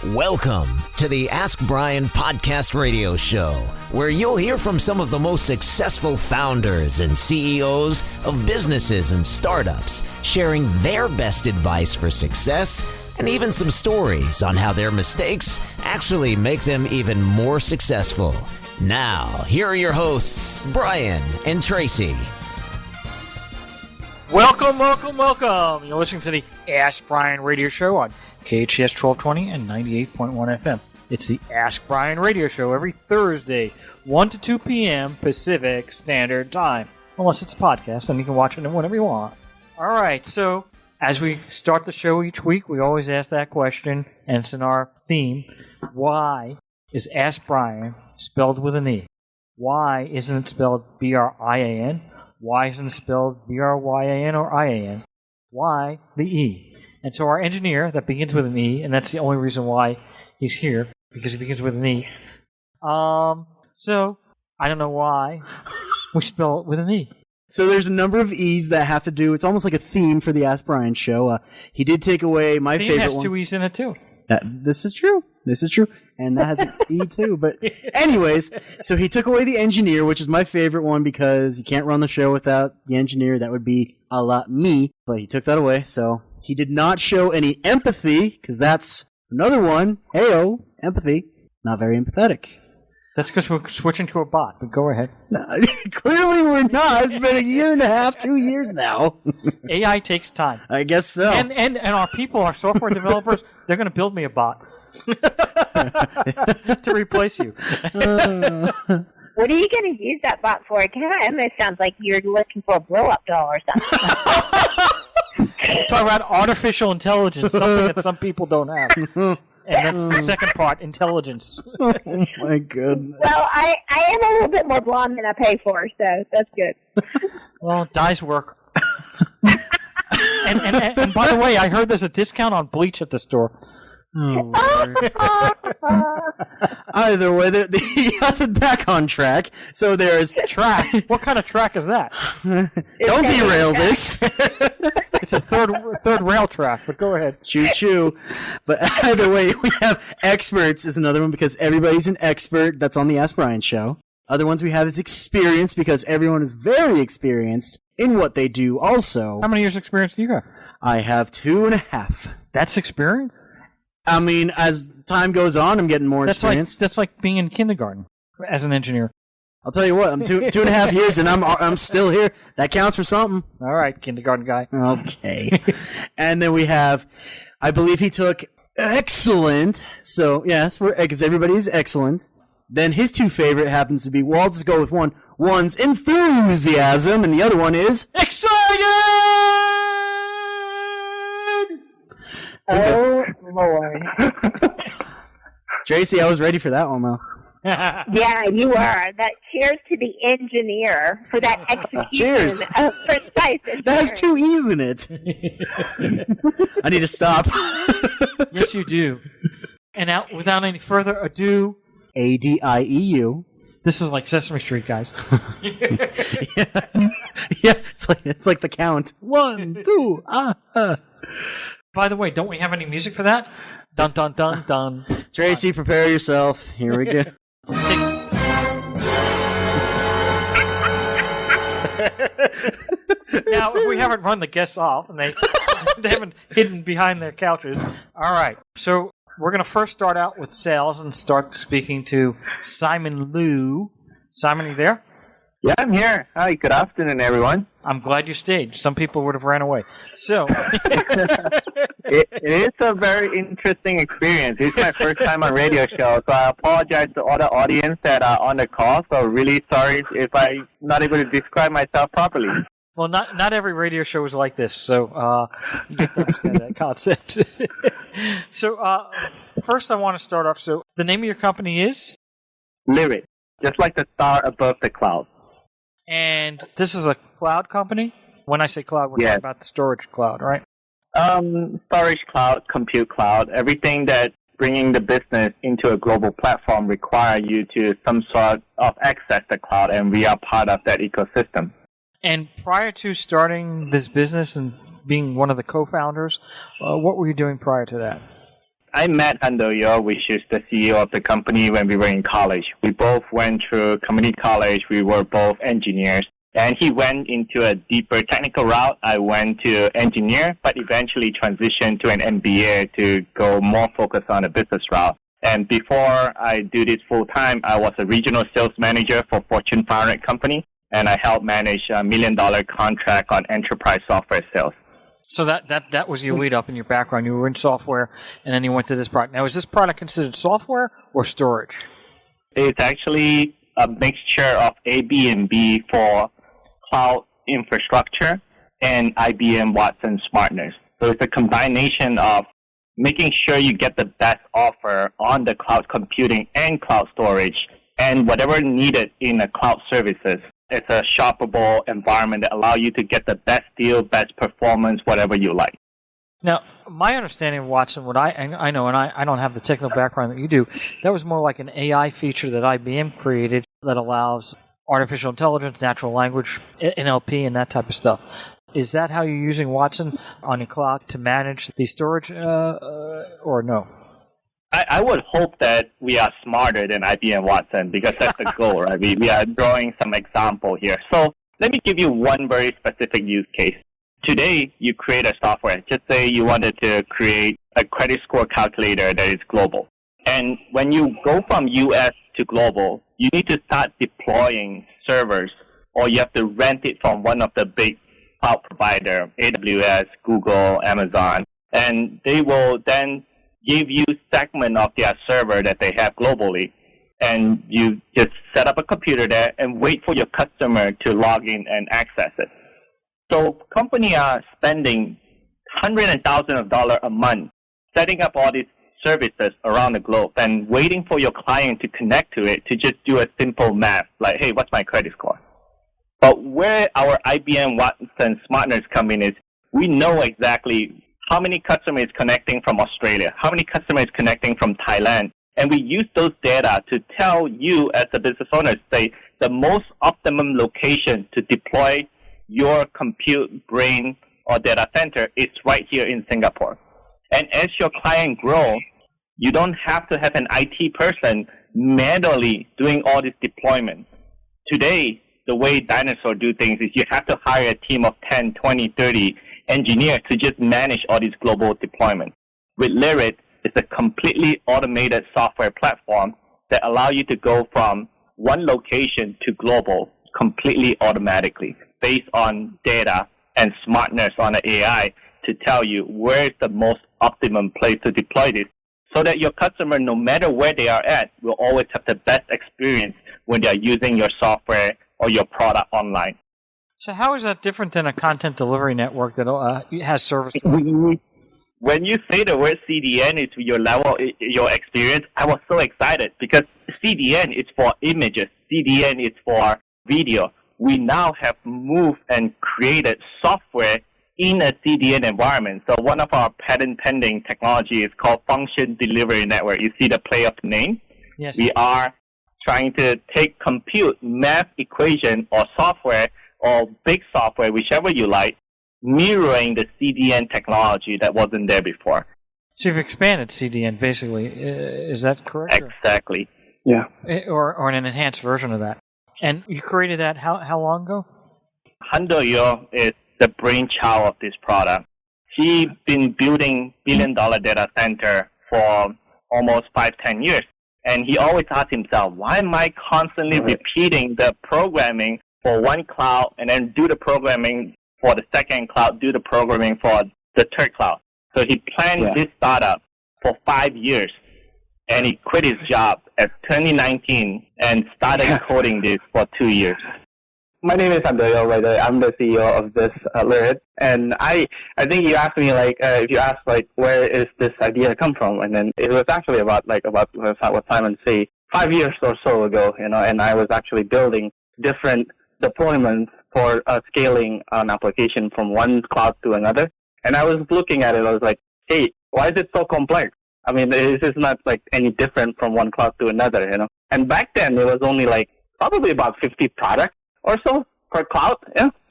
Welcome to the Ask Brien podcast radio show, where you'll hear from some of the most successful founders and CEOs of businesses and startups, sharing their best advice for success and even some stories on how their mistakes actually make them even more successful. Now, here are your hosts, Brien and Traci. Welcome. You're listening to the Ask Brien radio show on KHS 1220 and 98.1 FM. It's the Ask Brien radio show every Thursday, 1 to 2 p.m. Pacific Standard Time. Unless it's a podcast, then you can watch it whenever you want. All right, so as we start the show each week, we always ask that question, and it's in our theme. Why is Ask Brien spelled with an E? Why isn't it spelled B-R-I-A-N? Why isn't it spelled B-R-Y-A-N or I-A-N? Why the E? And so our engineer, that begins with an E, and that's the only reason why he's here, because he begins with an E. So, I don't know why we spell it with an E. So there's a number of E's that have to do, it's almost like a theme for the Ask Brien show. He did take away my favorite one. It has two E's in it, too. This is true. And that has an E too. But anyways, so he took away the engineer, which is my favorite one because you can't run the show without the engineer. That would be a lot me. But he took that away. So he did not show any empathy because that's another one. Heyo, empathy. Not very empathetic. That's because we're switching to a bot, but go ahead. Clearly we're not. It's been a year and a half, 2 years now. AI takes time. I guess so. And our people, our software developers, they're going to build me a bot to replace you. What are you going to use that bot for? It kind of almost sounds like you're looking for a blow-up doll or something. Talk about artificial intelligence, something that some people don't have. And that's the second part, intelligence. Oh, my goodness. Well, I am a little bit more blonde than I pay for, so that's good. Well, dyes work. and by the way, I heard there's a discount on bleach at the store. Oh, either way, you got it back on track. So there's track. What kind of track is that? Don't derail this. It's a third rail track, but go ahead. Choo-choo. But either way, we have experts is another one because everybody's an expert. That's on the Ask Brien show. Other ones we have is experience because everyone is very experienced in what they do also. How many years experience do you have? I have 2.5. That's experience? I mean, as time goes on, I'm getting more experience. That's like being in kindergarten as an engineer. I'll tell you what, I'm 2.5 years and I'm still here. That counts for something. All right, kindergarten guy. Okay. And then we have, I believe he took excellent. So yes, because everybody's excellent. Then his two favorite happens to be, well, I'll just go with one. One's enthusiasm and the other one is excited. Oh, Lord. Traci, I was ready for that one, though. Yeah, you are. That cheers to the engineer for that execution of precise engineering. That has two E's in it. I need to stop. Yes, you do. And now, without any further ado, ADIEU. This is like Sesame Street, guys. Yeah, it's like the count. 1, 2, By the way, don't we have any music for that? Dun, dun, dun, dun. Traci, prepare yourself. Here we go. Now, if we haven't run the guests off, and they haven't hidden behind their couches. All right, so we're going to first start out with sales and start speaking to Simon Liu. Simon, are you there? Yeah, I'm here. Hi, good afternoon, everyone. I'm glad you stayed. Some people would have ran away. So, it is a very interesting experience. It's my first time on radio show, so I apologize to all the audience that are on the call. So really sorry if I'm not able to describe myself properly. Well, not every radio show is like this, so you have to understand that concept. So, first I want to start off. So, the name of your company is? Lyrid, just like the star above the cloud. And this is a cloud company? When I say cloud, we're talking about the storage cloud, right? Storage cloud, compute cloud, everything that bringing the business into a global platform require you to some sort of access the cloud, and we are part of that ecosystem. And prior to starting this business and being one of the co-founders, what were you doing prior to that? I met Handoyo, which is the CEO of the company, when we were in college. We both went through community college. We were both engineers. And he went into a deeper technical route. I went to engineer, but eventually transitioned to an MBA to go more focused on a business route. And before I do this full-time, I was a regional sales manager for Fortune 500 company, and I helped manage $1 million contract on enterprise software sales. So that was your lead up in your background. You were in software, and then you went to this product. Now, is this product considered software or storage? It's actually a mixture of ABB for cloud infrastructure and IBM Watson smartness. So it's a combination of making sure you get the best offer on the cloud computing and cloud storage and whatever needed in the cloud services. It's a shoppable environment that allows you to get the best deal, best performance, whatever you like. Now, my understanding of Watson, what I know, and I don't have the technical background that you do, that was more like an AI feature that IBM created that allows artificial intelligence, natural language, NLP, and that type of stuff. Is that how you're using Watson on your cloud to manage the storage, or no? I would hope that we are smarter than IBM Watson, because that's the goal, right? We are drawing some example here. So let me give you one very specific use case. Today, you create a software. Just say you wanted to create a credit score calculator that is global. And when you go from US to global, you need to start deploying servers, or you have to rent it from one of the big cloud provider, AWS, Google, Amazon. And they will then give you segment of their server that they have globally. And you just set up a computer there and wait for your customer to log in and access it. So companies are spending hundreds and thousands of dollars a month setting up all these services around the globe and waiting for your client to connect to it to just do a simple math, like, hey, what's my credit score? But where our IBM Watson smartness come in is we know exactly how many customers connecting from Australia, how many customers connecting from Thailand, and we use those data to tell you as a business owner, say, the most optimum location to deploy your compute brain or data center is right here in Singapore. And as your client grows, you don't have to have an IT person manually doing all this deployment. Today, the way dinosaurs do things is you have to hire a team of 10, 20, 30 engineers to just manage all these global deployments. With Lyrid, it's a completely automated software platform that allows you to go from one location to global completely automatically based on data and smartness on the AI to tell you where's the most optimum place to deploy this, so that your customer, no matter where they are at, will always have the best experience when they are using your software or your product online. So how is that different than a content delivery network that has service? When you say the word CDN is your level, your experience, I was so excited because CDN is for images. CDN is for video. We now have moved and created software in a CDN environment. So one of our patent pending technology is called Function Delivery Network. You see the play of the name? Yes. We are trying to take compute, math equation, or software, or big software, whichever you like, mirroring the CDN technology that wasn't there before. So you've expanded CDN, basically. Is that correct? Exactly. Yeah. Or an enhanced version of that. And you created that how long ago? Handoyo is the brainchild of this product. He's been building billion-dollar data center for almost 5-10 years. And he always asks himself, why am I constantly repeating the programming for one cloud and then do the programming for the second cloud, do the programming for the third cloud? So he planned this startup for 5 years, and he quit his job at 2019 and started coding this for 2 years. My name is Handoyo, by the way. I'm the CEO of this Lyrid. And I think you asked me, if you asked, where is this idea come from? And then it was actually about what Simon said 5 years or so ago, and I was actually building different deployments for scaling an application from one cloud to another. And I was looking at it, I was like, hey, why is it so complex? I mean, this is not any different from one cloud to another, And back then, there was only probably about 50 products or so per cloud,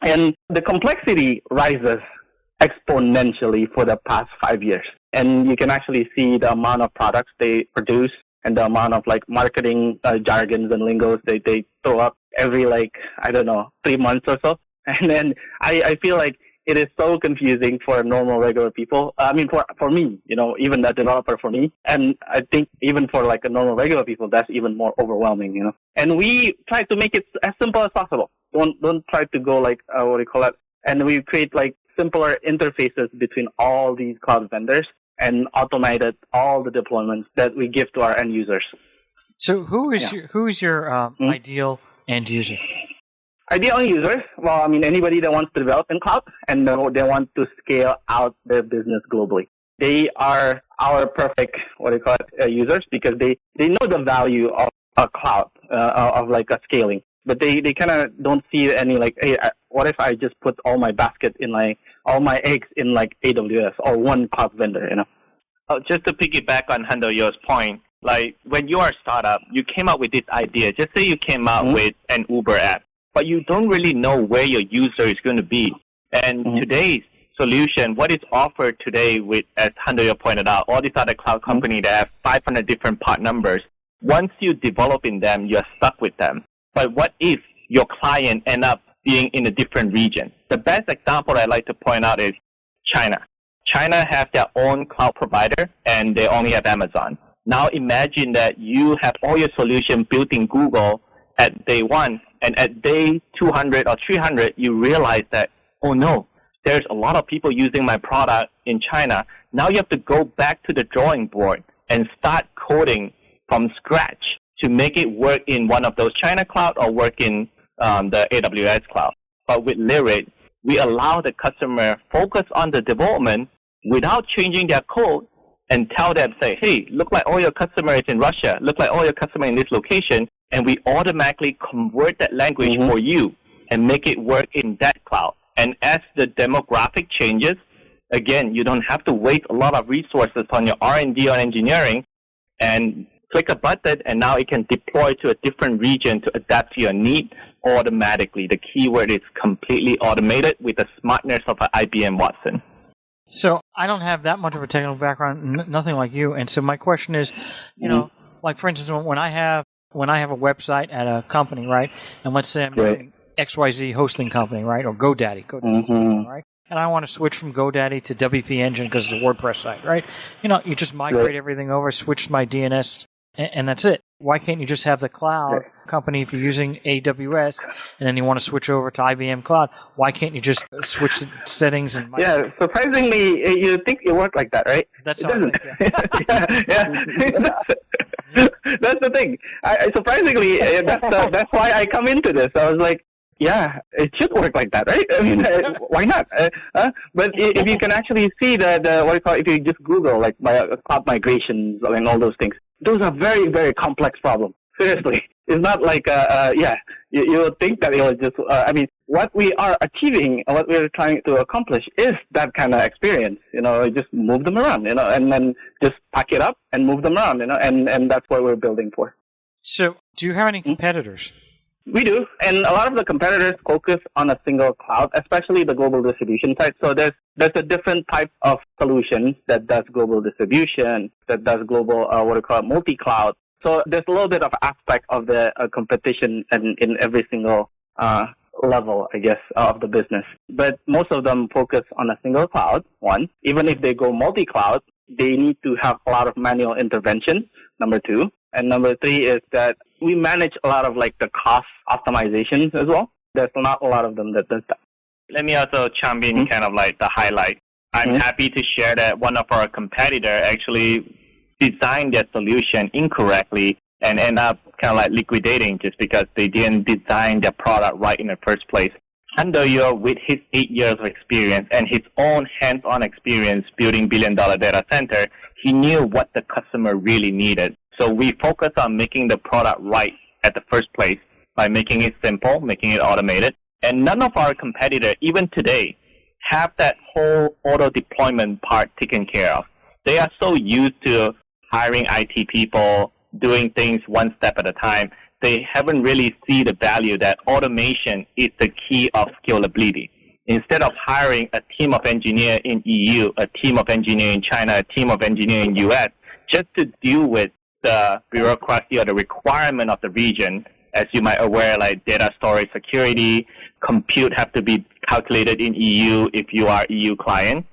and the complexity rises exponentially for the past 5 years. and you can actually see the amount of products they produce and the amount of like marketing jargons and lingos they throw up every 3 months or so. And then I feel like it is so confusing for normal, regular people. I mean, for me, even the developer for me. And I think even for like a normal, regular people, that's even more overwhelming, And we try to make it as simple as possible. Don't try to go and we create like simpler interfaces between all these cloud vendors and automated all the deployments that we give to our end users. So who is your ideal end user? Ideal end users? Well, I mean, anybody that wants to develop in cloud and they want to scale out their business globally. They are our perfect, users because they know the value of a cloud, of like a scaling. But they kind of don't see any hey, what if I just put all my all my eggs in AWS or one cloud vendor, Just to piggyback on Handoyo's point, like when you are a startup, you came up with this idea. Just say you came out with an Uber app, but you don't really know where your user is going to be. And today's solution, what is offered today with, as Handoyo pointed out, all these other cloud companies that have 500 different part numbers, once you develop in them, you're stuck with them. But what if your client end up being in a different region? The best example I'd like to point out is China. China has their own cloud provider, and they only have Amazon. Now imagine that you have all your solution built in Google at day 1, and at day 200 or 300, you realize that, oh no, there's a lot of people using my product in China. Now you have to go back to the drawing board and start coding from scratch to make it work in one of those China cloud or work in the AWS cloud. But with Lyrid, we allow the customer focus on the development without changing their code and tell them, say, hey, look like all your customer is in Russia, look like all your customer in this location, and we automatically convert that language for you and make it work in that cloud. And as the demographic changes, again, you don't have to waste a lot of resources on your R&D or engineering, and click a button, and now it can deploy to a different region to adapt to your need automatically. The keyword is completely automated with the smartness of an IBM Watson. So I don't have that much of a technical background, nothing like you. And so my question is, like for instance, when I have a website at a company, right, and let's say I'm using XYZ hosting company, right, or GoDaddy, right, and I want to switch from GoDaddy to WP Engine because it's a WordPress site, right? You just migrate everything over, switch my DNS, and that's it. Why can't you just have the cloud company, if you're using AWS, and then you want to switch over to IBM Cloud, why can't you just switch the settings and migrate? Yeah, surprisingly, you think it worked like that, right? That's how I think, That's the thing. Surprisingly, that's why I come into this. I was like, yeah, it should work like that, right? I mean, why not? But if you can actually see if you just Google cloud migrations and all those things, those are very, very complex problems. Seriously, it's not like you would think that it was just. What we are achieving, what we're trying to accomplish, is that kind of experience. Just move them around, and then just pack it up and move them around, and that's what we're building for. So, do you have any competitors? We do, and a lot of the competitors focus on a single cloud, especially the global distribution side. So there's a different type of solution that does global distribution, that does global multi-cloud. So there's a little bit of aspect of the competition in every single level, I guess, of the business. But most of them focus on a single cloud. One, even if they go multi-cloud, they need to have a lot of manual intervention. Number 2. And number 3 is that we manage a lot of the cost optimizations as well. There's not a lot of them that does that. Let me also chime in kind of the highlight. I'm happy to share that one of our competitors actually designed their solution incorrectly and end up kind of liquidating just because they didn't design their product right in the first place. Handoyo, with his 8 years of experience and his own hands-on experience building billion-dollar data center, he knew what the customer really needed. So we focus on making the product right at the first place by making it simple, making it automated. And none of our competitors, even today, have that whole auto-deployment part taken care of. They are so used to hiring IT people, doing things one step at a time. They haven't really seen the value that automation is the key of scalability. Instead of hiring a team of engineers in EU, a team of engineers in China, a team of engineers in US, just to deal with the bureaucracy or the requirement of the region, as you might aware, like data storage security, compute have to be calculated in EU if you are EU client.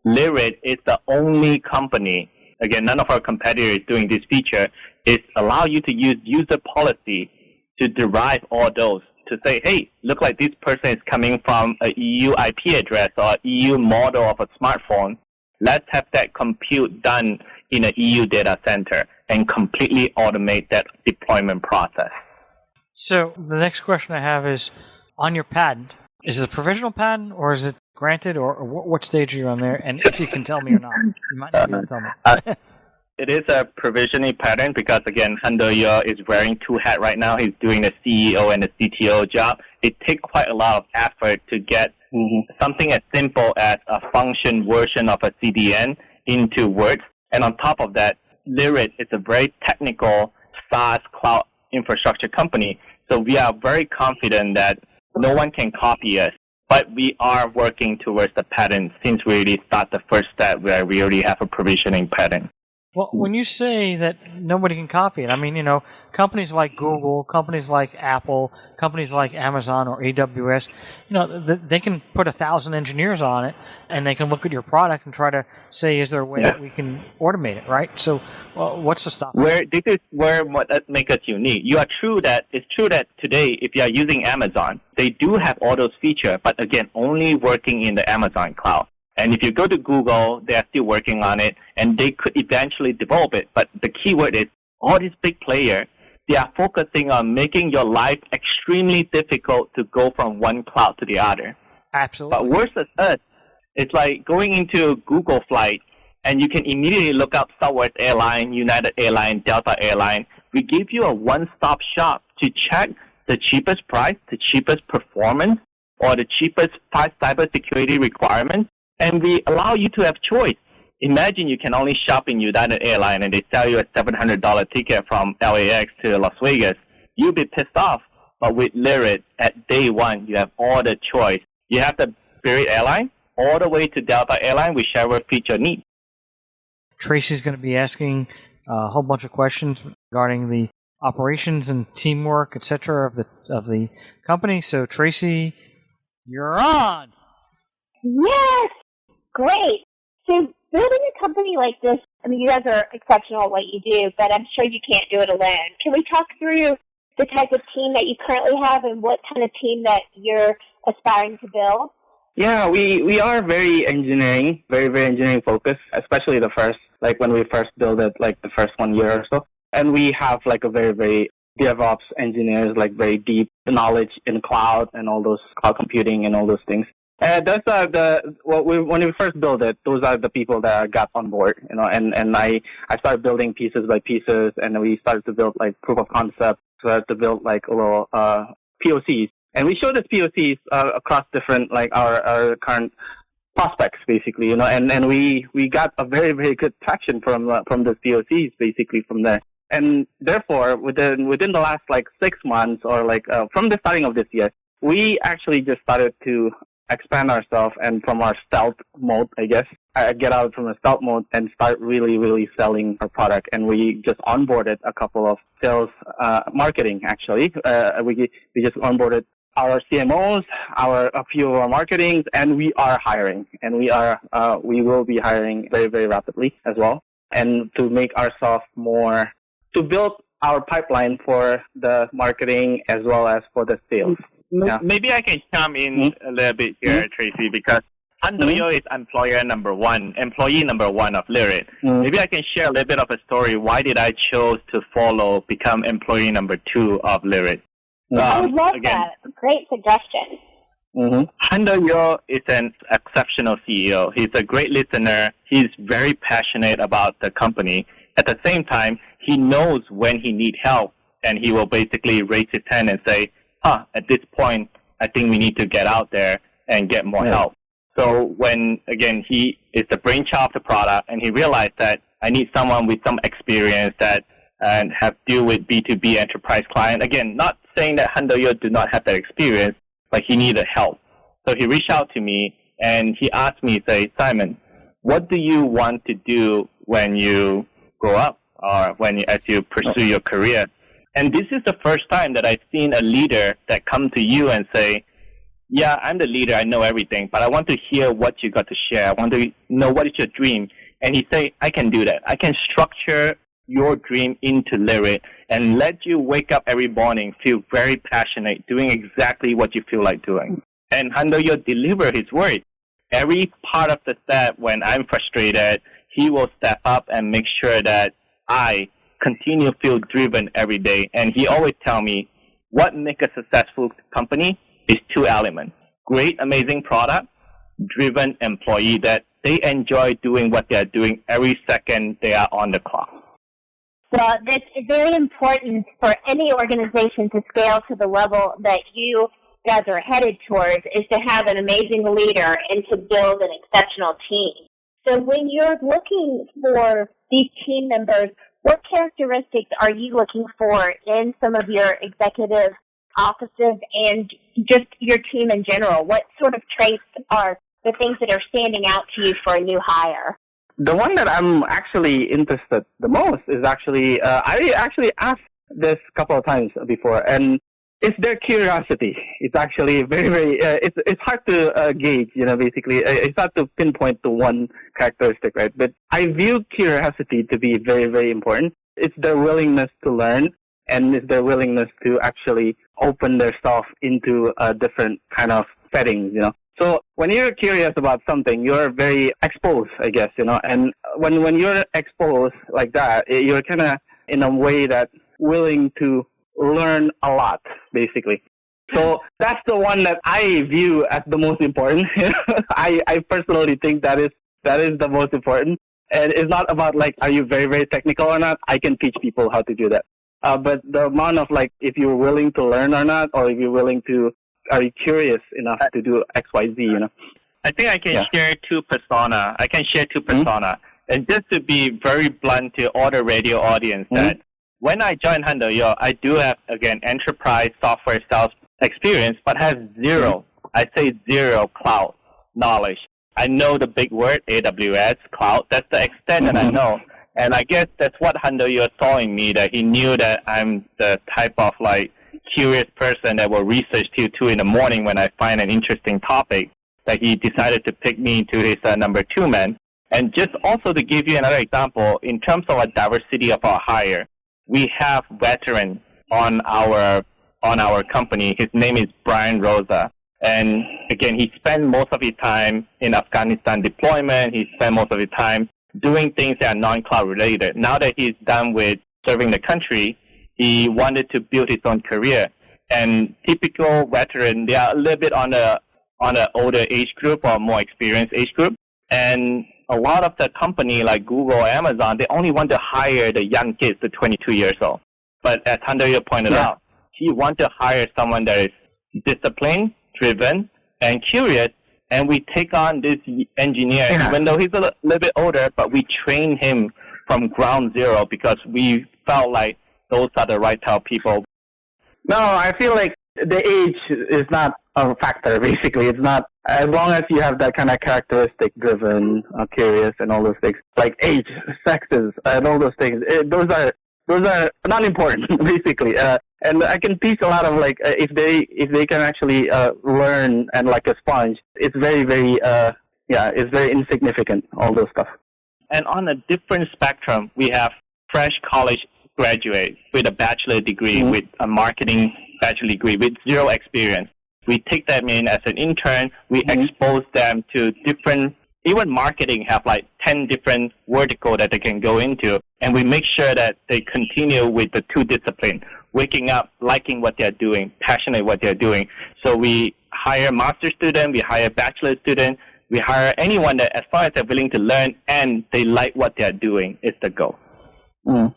Lyrid is the only company, again, none of our competitors doing this feature, is allow you to use user policy to derive all those, to say, hey, look like this person is coming from a EU IP address or EU model of a smartphone. Let's have that compute done in an EU data center and completely automate that deployment process. So the next question I have is, on your patent, is it a provisional patent or is it granted, or what stage are you on there? And if you can tell me or not, you might not be able to tell me. It is a provisional patent because, again, Handoyo is wearing two hats right now. He's doing the CEO and the CTO job. It takes quite a lot of effort to get something as simple as a function version of a CDN into words. And on top of that, Lyrid is a very technical SaaS cloud infrastructure company. So we are very confident that no one can copy us. But we are working towards the patent since we already start the first step where we already have a provisioning patent. Well, when you say that nobody can copy it, I mean, companies like Google, companies like Apple, companies like Amazon or AWS, they can put 1,000 engineers on it, and they can look at your product and try to say, is there a way that we can automate it, right? So, what's the stop? This is where what makes us unique. It's true that today, if you are using Amazon, they do have all those features, but again, only working in the Amazon cloud. And if you go to Google, they are still working on it, and they could eventually develop it. But the key word is all these big players, they are focusing on making your life extremely difficult to go from one cloud to the other. Absolutely. But worse than us, it's like going into Google flight, and you can immediately look up Southwest Airlines, United Airlines, Delta Airlines. We give you a one-stop shop to check the cheapest price, the cheapest performance, or the cheapest cybersecurity requirements. And we allow you to have choice. Imagine you can only shop in United Airlines and they sell you a $700 ticket from LAX to Las Vegas. You'll be pissed off. But with Lyrid, at day one, you have all the choice. You have the Spirit Airline all the way to Delta Airline, whichever feature needs. Traci's going to be asking a whole bunch of questions regarding the operations and teamwork, etc., of the company. So, Traci, you're on. Yes. Great. So building a company like this, I mean, you guys are exceptional at what you do, but I'm sure you can't do it alone. Can we talk through the type of team that you currently have and what kind of team that you're aspiring to build? Yeah, we are very engineering, very engineering focused, especially when we first built it, like the first 1 year or so. And we have like a very DevOps engineers, like very deep knowledge in cloud and all those cloud computing and all those things. Those are when we first built it, those are the people that got on board, and I started building pieces by pieces, and we started to build like proof of concept, started to build like a little POCs, and we showed these POCs across different, like our current prospects, basically, and we got a very good traction from the POCs, basically, from there. And therefore, within the last like 6 months or like from the starting of this year, we actually just started to expand ourselves and from our stealth mode, I guess, get out from the stealth mode and start really selling our product. And we just onboarded a couple of sales, marketing actually. We just onboarded our CMOs, a few of our marketings, and we are hiring. And we will be hiring very rapidly as well. And to make ourselves to build our pipeline for the marketing as well as for the sales. Yeah. Maybe I can chime in a little bit here, Traci, because Handoyo is employee number one of Lyrid. Maybe I can share a little bit of a story. Why did I choose to become employee number 2 of Lyrid? I love that. Great suggestion. Handoyo is an exceptional CEO. He's a great listener. He's very passionate about the company. At the same time, he knows when he needs help, and he will basically raise his hand and say, at this point, I think we need to get out there and get more help. So when, again, he is the brainchild of the product, and he realized that I need someone with some experience and have deal with B2B enterprise client. Again, not saying that Handoyo do not have that experience, but he needed help. So he reached out to me and he asked me, say, Simon, what do you want to do when you grow up or as you pursue your career? And this is the first time that I've seen a leader that come to you and say, yeah, I'm the leader, I know everything, but I want to hear what you got to share. I want to know what is your dream. And he say, I can do that. I can structure your dream into Lyrid and let you wake up every morning, feel very passionate, doing exactly what you feel like doing. And Handoyo deliver his word. Every part of the step, when I'm frustrated, he will step up and make sure that I continue to feel driven every day. And he always tell me, what makes a successful company is two elements. Great, amazing product, driven employee that they enjoy doing what they're doing every second they are on the clock. Well, that's very important for any organization to scale to the level that you guys are headed towards, is to have an amazing leader and to build an exceptional team. So when you're looking for these team members, what characteristics are you looking for in some of your executive offices and just your team in general? What sort of traits are the things that are standing out to you for a new hire? The one that I'm actually interested the most is actually, I actually asked this a couple of times before, and it's their curiosity. It's actually very, very, it's hard to gauge, basically. It's hard to pinpoint to one characteristic, right? But I view curiosity to be very, very important. It's their willingness to learn, and it's their willingness to actually open their stuff into a different kind of settings, So when you're curious about something, you're very exposed, I guess, and when you're exposed like that, you're kind of in a way that willing to learn a lot, basically. So that's the one that I view as the most important. I personally think that is the most important. And it's not about are you very, very technical or not? I can teach people how to do that. But the amount of if you're willing to learn or not, or if you're willing to, are you curious enough to do X, Y, Z, I think I can share two persona. And just to be very blunt to all the radio audience, that when I joined Handoyo, I do have, again, enterprise software sales experience, but have zero cloud knowledge. I know the big word, AWS, cloud. That's the extent that I know. And I guess that's what Handoyo saw in me, that he knew that I'm the type of curious person that will research till 2 in the morning when I find an interesting topic, that he decided to pick me to his number 2 man. And just also to give you another example, in terms of a diversity of our hire, we have veteran on our company. His name is Brian Rosa. And again, he spent most of his time in Afghanistan deployment. He spent most of his time doing things that are non-cloud related. Now that he's done with serving the country, he wanted to build his own career. And typical veteran, they are a little bit on the older age group or more experienced age group. And a lot of the company like Google or Amazon, they only want to hire the young kids to 22 years old. But as Handoyo pointed out, he wants to hire someone that is disciplined, driven, and curious. And we take on this engineer, even though he's a little bit older, but we train him from ground zero because we felt like those are the right type of people. No, I feel like the age is not a factor, basically. It's not, as long as you have that kind of characteristic, driven, curious, and all those things, like age, sexes, and all those things, those are not important, basically. And I can teach a lot of, if they can actually learn and like a sponge, it's very, very, it's very insignificant, all those stuff. And on a different spectrum, we have fresh college graduate with a bachelor degree, with a marketing bachelor degree, with zero experience. We take them in as an intern. We expose them to different, even marketing have 10 different verticals that they can go into. And we make sure that they continue with the 2 disciplines, waking up, liking what they're doing, passionate what they're doing. So we hire master student, we hire bachelor student, we hire anyone that as far as they're willing to learn and they like what they're doing is the goal. Well,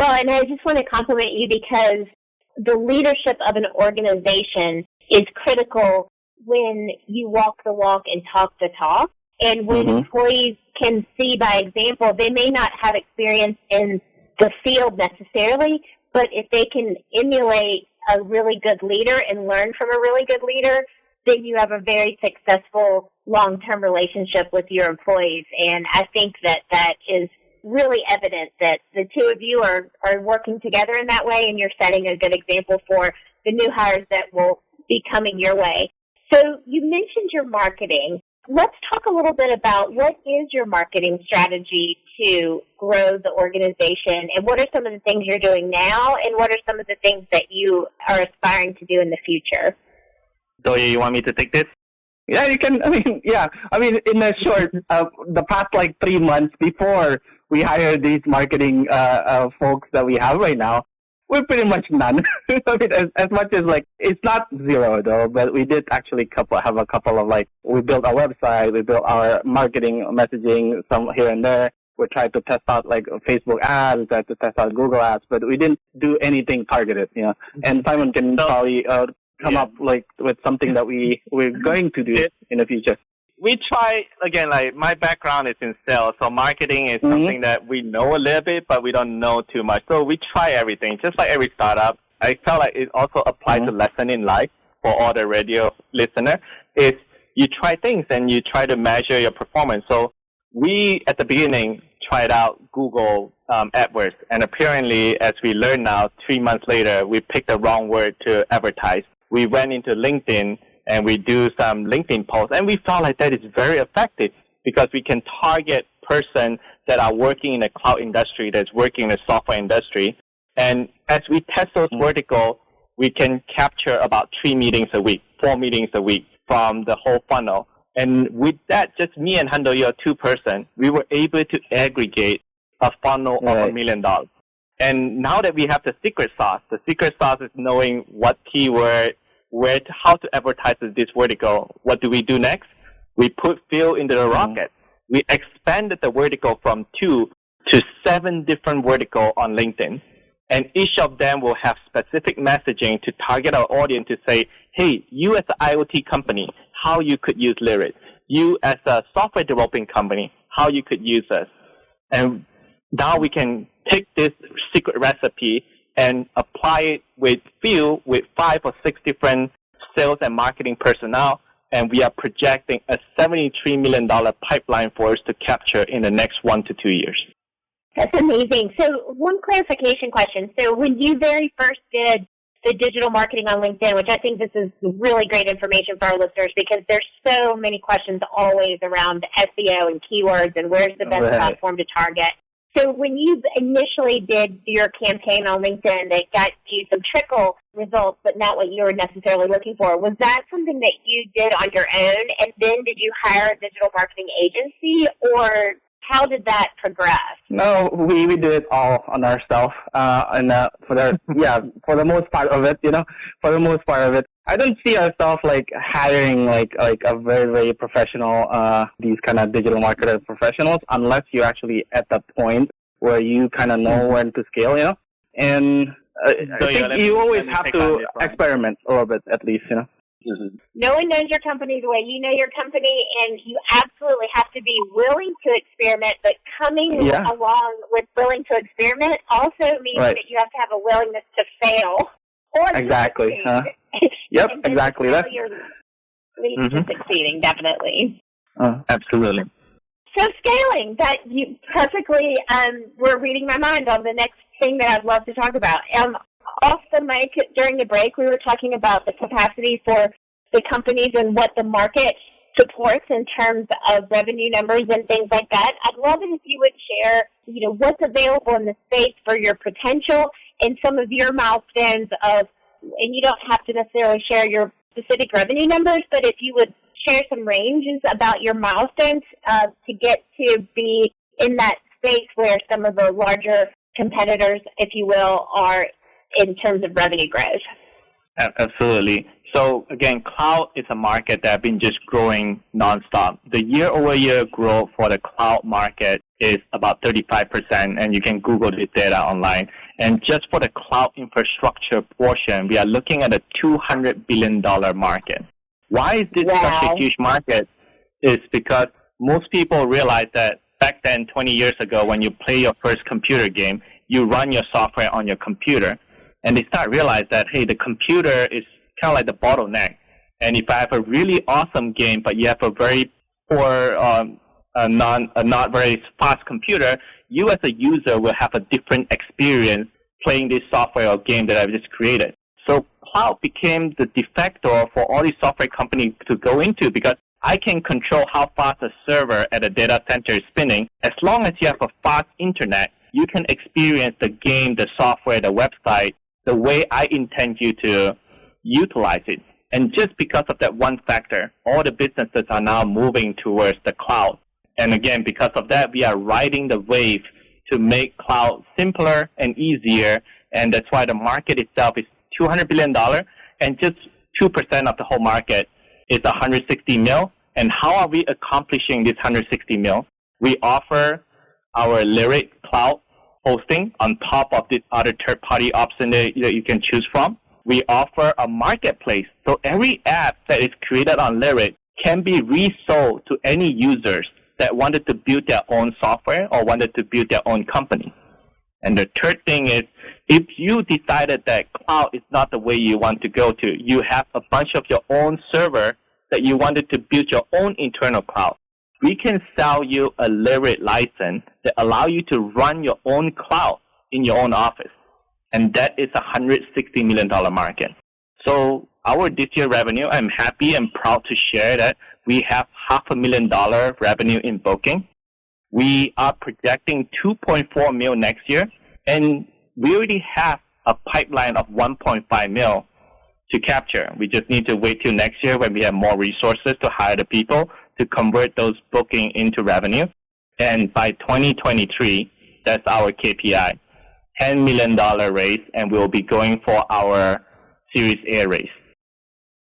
and I just want to compliment you because the leadership of an organization is critical when you walk the walk and talk the talk. And when employees can see by example, they may not have experience in the field necessarily, but if they can emulate a really good leader and learn from a really good leader, then you have a very successful long-term relationship with your employees. And I think that is really evident that the two of you are working together in that way, and you're setting a good example for the new hires that will be coming your way. So you mentioned your marketing. Let's talk a little bit about what is your marketing strategy to grow the organization, and what are some of the things you're doing now, and what are some of the things that you are aspiring to do in the future? So you want me to take this? Yeah, you can. In a short, the past 3 months before we hired these marketing folks that we have right now, we're pretty much none. As much as it's not zero though, but we did actually have a couple of we built our website, we built our marketing messaging some here and there. We tried to test out Facebook ads, we tried to test out Google ads, but we didn't do anything targeted. And Simon can probably come up with something that we're going to do in the future. We try, again, my background is in sales, so marketing is something that we know a little bit, but we don't know too much. So we try everything, just like every startup. I felt like it also applies to lesson in life for all the radio listener, is you try things and you try to measure your performance. So we, at the beginning, tried out Google AdWords, and apparently, as we learn now, 3 months later, we picked the wrong word to advertise. We went into LinkedIn, and we do some LinkedIn posts, and we found like that is very effective because we can target persons that are working in the cloud industry, that's working in the software industry. And as we test those verticals, we can capture about 3 meetings a week, 4 meetings a week from the whole funnel. And with that, just me and Handoyo, 2-person, we were able to aggregate a funnel of $1 million. And now that we have the secret sauce is knowing what keyword, how to advertise this vertical. What do we do next? We put fuel into the rocket. We expanded the vertical from 2 to 7 different verticals on LinkedIn. And each of them will have specific messaging to target our audience to say, hey, you as an IoT company, how you could use Lyrid. You as a software developing company, how you could use us. And now we can take this secret recipe and apply it with 5 or 6 different sales and marketing personnel, and we are projecting a $73 million pipeline for us to capture in the next 1 to 2 years. That's amazing. So one clarification question. So when you very first did the digital marketing on LinkedIn, which I think this is really great information for our listeners because there's so many questions always around SEO and keywords and where's the best platform to target. So when you initially did your campaign on LinkedIn that got you some trickle results, but not what you were necessarily looking for, was that something that you did on your own? And then did you hire a digital marketing agency, or how did that progress? No, we did it all on ourselves. For the most part of it, I don't see ourselves hiring a very, very professional, these kind of digital marketer professionals, unless you're actually at that point where you kind of know when to scale, And I think you always have to experiment a little bit, at least, No one knows your company the way you know your company, and you absolutely have to be willing to experiment, but coming along with willing to experiment also means that you have to have a willingness to fail. Or exactly. Yep, exactly. That's leads to succeeding, definitely. Absolutely. So scaling, that you perfectly were reading my mind on the next thing that I'd love to talk about. Off the mic during the break, we were talking about the capacity for the companies and what the market supports in terms of revenue numbers and things like that. I'd love it if you would share, what's available in the space for your potential and some of your milestones and you don't have to necessarily share your specific revenue numbers, but if you would share some ranges about your milestones to get to be in that space where some of the larger competitors, if you will, are in terms of revenue growth. Absolutely. So again, cloud is a market that's been just growing nonstop. The year-over-year growth for the cloud market is about 35%, and you can Google this data online. And just for the cloud infrastructure portion, we are looking at a $200 billion market. Why is this such a huge market? It's because most people realize that back then, 20 years ago, when you play your first computer game, you run your software on your computer. And they start to realize that, hey, the computer is kind of like the bottleneck. And if I have a really awesome game, but you have a very poor, not very fast computer, you as a user will have a different experience playing this software or game that I've just created. So cloud became the de facto for all these software companies to go into, because I can control how fast a server at a data center is spinning. As long as you have a fast internet, you can experience the game, the software, the website, the way I intend you to utilize it. And just because of that one factor, all the businesses are now moving towards the cloud. And again, because of that, we are riding the wave to make cloud simpler and easier. And that's why the market itself is $200 billion, and just 2% of the whole market is $160 million. And how are we accomplishing this $160 million? We offer our Lyrid cloud hosting on top of this other third-party option that you can choose from. We offer a marketplace. So every app that is created on Lyrid can be resold to any users that wanted to build their own software or wanted to build their own company. And the third thing is, if you decided that cloud is not the way you want to go to, you have a bunch of your own server that you wanted to build your own internal cloud, we can sell you a Lyrid license that allow you to run your own cloud in your own office. And that is a $160 million market. So our this year revenue, I'm happy and proud to share that we have $500,000 revenue in booking. We are projecting $2.4 million next year, and we already have a pipeline of $1.5 million to capture. We just need to wait till next year when we have more resources to hire the people to convert those booking into revenue. And by 2023, that's our KPI, $10 million raise, and we'll be going for our Series A raise.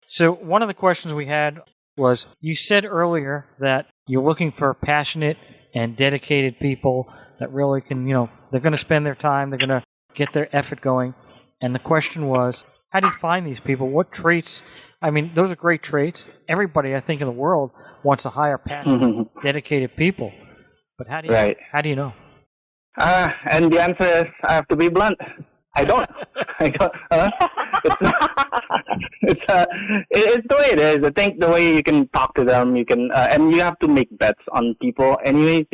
So one of the questions we had was, you said earlier that you're looking for passionate and dedicated people that really can, they're going to spend their time, they're going to get their effort going. And the question was, how do you find these people? What traits? I mean, those are great traits. Everybody, I think, in the world wants to hire passionate, dedicated people. But how do you know? And the answer is, I have to be blunt. I don't. It's the way it is. I think the way you can talk to them, you can, and you have to make bets on people anyways,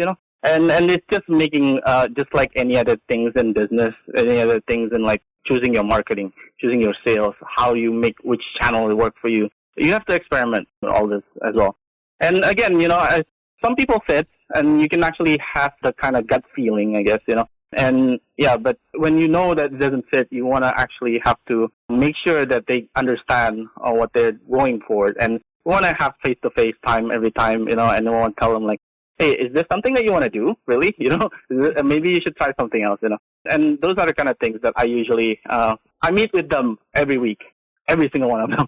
And it's just making, just like any other things in business, any other things in like choosing your marketing, choosing your sales, how you make which channel will work for you. You have to experiment with all this as well. And again, some people fit, and you can actually have the kind of gut feeling, I guess, And yeah, but when you know that it doesn't fit, you want to actually have to make sure that they understand what they're going for. And you want to have face-to-face time every time, and you want to tell them like, hey, is this something that you want to do? Really? Maybe you should try something else, And those are the kind of things that I usually, I meet with them every week. Every single one of them.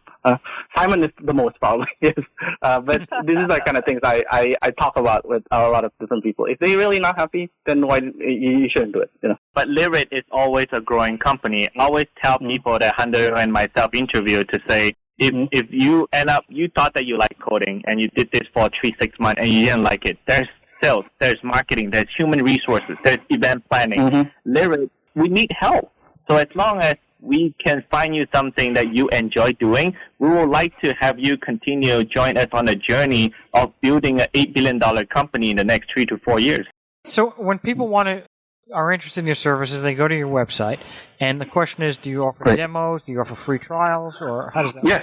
Simon is the most probably, yes. But this is the kind of things I talk about with a lot of different people. If they're really not happy, then why you shouldn't do it, But Lyrid is always a growing company. I always tell people that Handoyo and myself interview to say, if you end up, you thought that you like coding and you did this for 3-6 months and you didn't like it, there's sales, there's marketing, there's human resources, there's event planning. Lyrid, we need help. So as long as we can find you something that you enjoy doing, we would like to have you continue join us on a journey of building an $8 billion company in the next 3 to 4 years. So when people are interested in your services, they go to your website, and the question is, do you offer demos, do you offer free trials, or how does that work?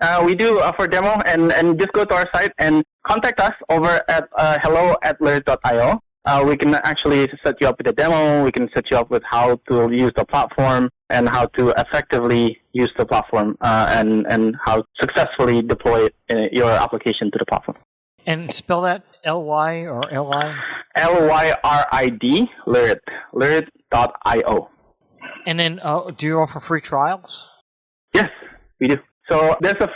Yes, we do offer demo, and just go to our site and contact us over at hello@lyrid.io. We can actually set you up with a demo. We can set you up with how to use the platform and how to effectively use the platform and how successfully deploy your application to the platform. And spell that L-Y or L-I? Lyrid, Lyrid, Lyrid.io. And then do you offer free trials? Yes, we do. So there's a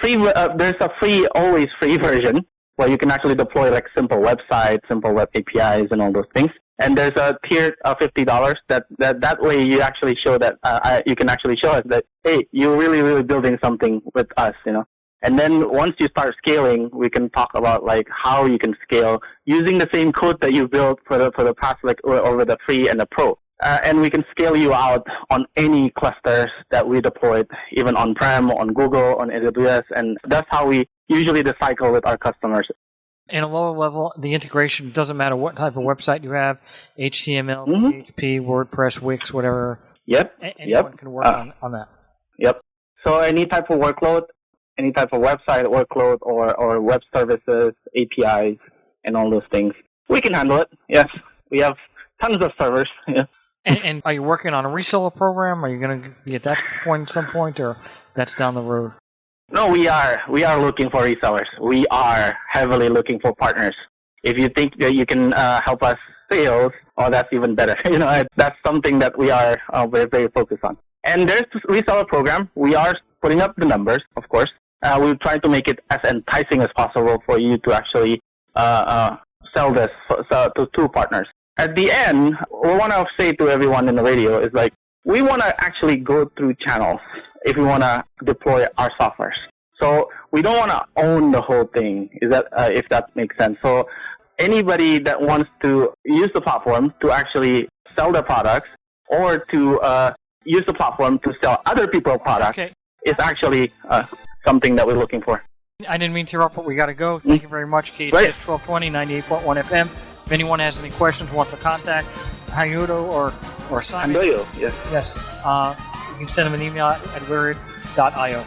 free, always free version where you can actually deploy like simple websites, simple web APIs, and all those things. And there's a tier of $50 that way you actually show that you can actually show us that, hey, you're really, really building something with us, And then once you start scaling, we can talk about like how you can scale using the same code that you built for the past, like over the free and the pro. and we can scale you out on any clusters that we deployed, even on-prem, on Google, on AWS, and that's how we usually the cycle with our customers. And a lower level, the integration doesn't matter what type of website you have, HTML, PHP, WordPress, Wix, whatever. Yep. Anyone can work on that. Yep. So any type of workload, any type of website workload or web services, APIs, and all those things, we can handle it. Yes. We have tons of servers. Yeah. And are you working on a reseller program? Are you going to get that point at some point, or that's down the road? No, we are looking for resellers. We are heavily looking for partners. If you think that you can help us sales, that's even better. That's something that we are very, very focused on. And there's a reseller program. We are putting up the numbers, of course. We're trying to make it as enticing as possible for you to actually sell this to partners. At the end, what I want to say to everyone in the radio is like, we want to actually go through channels if we want to deploy our softwares. So we don't want to own the whole thing, if that makes sense. So anybody that wants to use the platform to actually sell their products or to use the platform to sell other people's products is actually something that we're looking for. I didn't mean to interrupt, but we got to go. Thank you very much, KHS 1220, 98.1 FM. If anyone has any questions, wants to contact Handoyo or Simon. Handoyo, yes. Yes. You can send them an email at lyrid.io.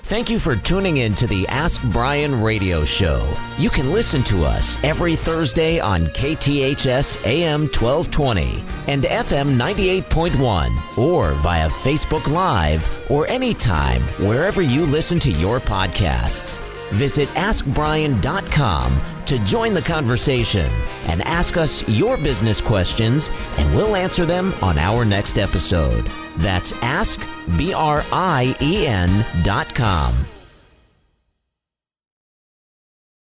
Thank you for tuning in to the Ask Brien radio show. You can listen to us every Thursday on KTHS AM 1220 and FM 98.1 or via Facebook Live or anytime wherever you listen to your podcasts. Visit AskBrien.com to join the conversation and ask us your business questions, and we'll answer them on our next episode. That's AskBrien.com.